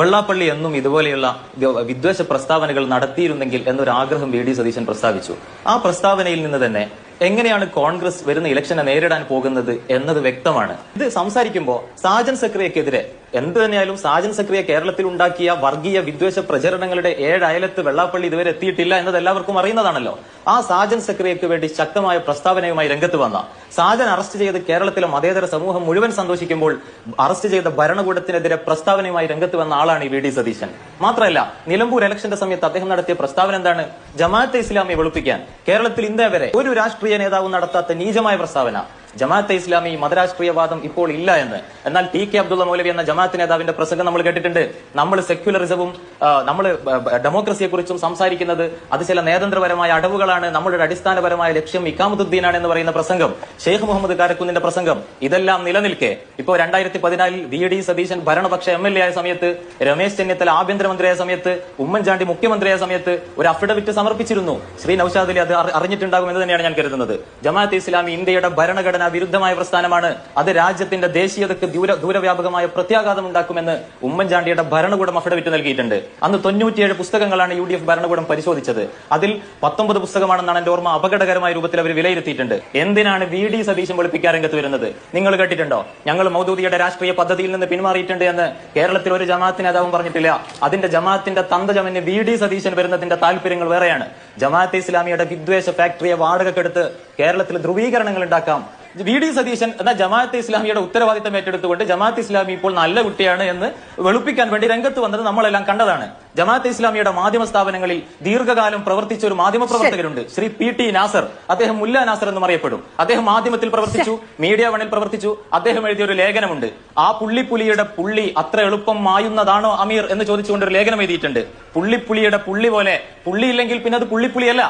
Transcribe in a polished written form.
വെള്ളാപ്പള്ളി എന്നും ഇതുപോലെയുള്ള വിദ്വേഷ പ്രസ്താവനകൾ നടത്തിയിരുന്നെങ്കിൽ എന്നൊരു ആഗ്രഹം വി ഡി സതീശൻ പ്രസ്താവിച്ചു. ആ പ്രസ്താവനയിൽ നിന്ന് തന്നെ എങ്ങനെയാണ് കോൺഗ്രസ് വരുന്ന ഇലക്ഷനെ നേരിടാൻ പോകുന്നത് എന്നത് വ്യക്തമാണ്. ഇത് സംസാരിക്കുമ്പോൾ സാജൻ സക്രിയക്കെതിരെ എന്ത് തന്നെയായാലും സാജൻ സക്രിയ കേരളത്തിൽ ഉണ്ടാക്കിയ വർഗീയ വിദ്വേഷ പ്രചരണങ്ങളുടെ 7 അയലത്ത് വെള്ളാപ്പള്ളി ഇതുവരെ എത്തിയിട്ടില്ല എന്നത് എല്ലാവർക്കും അറിയുന്നതാണല്ലോ. ആ സാജൻ സക്രിയക്ക് വേണ്ടി ശക്തമായ പ്രസ്താവനയുമായി രംഗത്ത് വന്ന സാജൻ അറസ്റ്റ് ചെയ്ത് കേരളത്തിലെ മതേതര സമൂഹം മുഴുവൻ സന്തോഷിക്കുമ്പോൾ അറസ്റ്റ് ചെയ്ത ഭരണകൂടത്തിനെതിരെ പ്രസ്താവനയുമായി രംഗത്ത് വന്ന ആളാണ് ഈ വി ഡി സതീശൻ. മാത്രമല്ല, നിലമ്പൂർ ഇലക്ഷന്റെ സമയത്ത് അദ്ദേഹം നടത്തിയ പ്രസ്താവന എന്താണ്? ജമാഅത്തെ ഇസ്ലാമിയെ വെളുപ്പിക്കാൻ കേരളത്തിൽ ഇന്നേ വരെ ഒരു രാഷ്ട്രീയ നേതാവ് നടത്താത്ത നീചമായ പ്രസ്താവന. ജമാഅത്തെ ഇസ്ലാമി മതരാഷ്ട്രീയവാദം ഇപ്പോൾ ഇല്ല എന്ന്. എന്നാൽ ടി കെ അബ്ദുള്ള മൗലവി എന്ന ജമാഅത്ത് നേതാവിന്റെ പ്രസംഗം നമ്മൾ കേട്ടിട്ടുണ്ട്. നമ്മൾ സെക്യുലറിസവും നമ്മൾ ഡെമോക്രസിയെ കുറിച്ചും സംസാരിക്കുന്നത് അത് ചില നേതന്ത്രപരമായ അടവുകളാണ്, നമ്മളുടെ അടിസ്ഥാനപരമായ ലക്ഷ്യം ഇഖാമത്തുദ്ദീനാണ് എന്ന് പറയുന്ന പ്രസംഗം, ഷെയ്ഖ് മുഹമ്മദ് കാരക്കുന്നിന്റെ പ്രസംഗം, ഇതെല്ലാം നിലനിൽക്കെ ഇപ്പോൾ 2014 വി ഡി സതീശൻ ഭരണപക്ഷ MLA ആയ സമയത്ത്, രമേശ് ചെന്നിത്തല ആഭ്യന്തരമന്ത്രിയായ സമയത്ത്, ഉമ്മൻചാണ്ടി മുഖ്യമന്ത്രിയായ സമയത്ത് ഒരു അഫിഡവിറ്റ് സമർപ്പിച്ചിരുന്നു. ശ്രീ നൌഷാദ് അലി അത് അറിഞ്ഞിട്ടുണ്ടാകും എന്ന് തന്നെയാണ് ഞാൻ കരുതുന്നത്. ജമാഅത്തെ ഇസ്ലാമി ഇന്ത്യയുടെ ഭരണഘടന വിരുദ്ധമായ പ്രസ്ഥാനമാണ്, അത് രാജ്യത്തിന്റെ ദേശീയതയ്ക്ക് ദൂരവ്യാപകമായ പ്രത്യാഘാതം ഉണ്ടാക്കുമെന്ന് ഉമ്മൻചാണ്ടിയുടെ ഭരണകൂടം അഫിഡവിറ്റ് നൽകിയിട്ടുണ്ട്. അന്ന് 97 പുസ്തകങ്ങളാണ് UDF ഭരണകൂടം പരിശോധിച്ചത്. അതിൽ 19 പുസ്തകമാണെന്നാണ് എന്റെ ഓർമ്മ. അപകടകരമായ രൂപത്തിൽ അവർ വിലയിരുത്തിയിട്ടുണ്ട്. എന്തിനാണ് വി ഡി സതീശൻ വെളുപ്പിക്കാൻ രംഗത്ത് വരുന്നത്? നിങ്ങൾ കേട്ടിട്ടുണ്ടോ? ഞങ്ങൾ മൗദൂദിയുടെ രാഷ്ട്രീയ പദ്ധതിയിൽ നിന്ന് പിന്മാറിയിട്ടുണ്ട് എന്ന് കേരളത്തിൽ ഒരു ജമാഅത്ത് നേതാവും പറഞ്ഞിട്ടില്ല. അതിന്റെ ജമാഅത്തിന്റെ തന്തജമന് വി ഡി സതീശൻ വരുന്നതിന്റെ താല്പര്യങ്ങൾ വേറെയാണ്. ജമാഅത്തെ ഇസ്ലാമിയുടെ വിദ്വേഷ ഫാക്ടറിയെ വാടകക്കെടുത്ത് കേരളത്തിൽ ധ്രുവീകരണങ്ങൾ ഉണ്ടാക്കാം. വി ഡി സതീശൻ എന്ന ജമാഅത്തെ ഇസ്ലാമിയുടെ ഉത്തരവാദിത്തം ഏറ്റെടുത്തുകൊണ്ട് ജമാഅത്തെ ഇസ്ലാമി ഇപ്പോൾ നല്ല കുട്ടിയാണ് എന്ന് വെളുപ്പിക്കാൻ വേണ്ടി രംഗത്ത് വന്നത് നമ്മളെല്ലാം കണ്ടതാണ്. ജമാഅത്തെ ഇസ്ലാമിയുടെ മാധ്യമ സ്ഥാപനങ്ങളിൽ ദീർഘകാലം പ്രവർത്തിച്ച ഒരു മാധ്യമ പ്രവർത്തകരുണ്ട്, ശ്രീ PT നാസർ. അദ്ദേഹം മുല്ല നാസർ എന്നും അറിയപ്പെടും. അദ്ദേഹം മാധ്യമത്തിൽ പ്രവർത്തിച്ചു, മീഡിയ വണിൽ പ്രവർത്തിച്ചു. അദ്ദേഹം എഴുതിയ ഒരു ലേഖനമുണ്ട്. ആ പുള്ളിപ്പുലിയുടെ പുള്ളി അത്ര എളുപ്പം മായുന്നതാണോ അമീർ എന്ന് ചോദിച്ചുകൊണ്ട് ഒരു ലേഖനം എഴുതിയിട്ടുണ്ട്. പുള്ളിപ്പുലിയുടെ പുള്ളി പോലെ പുള്ളിയില്ലെങ്കിൽ പിന്നെ അത് പുള്ളിപ്പുലിയല്ല.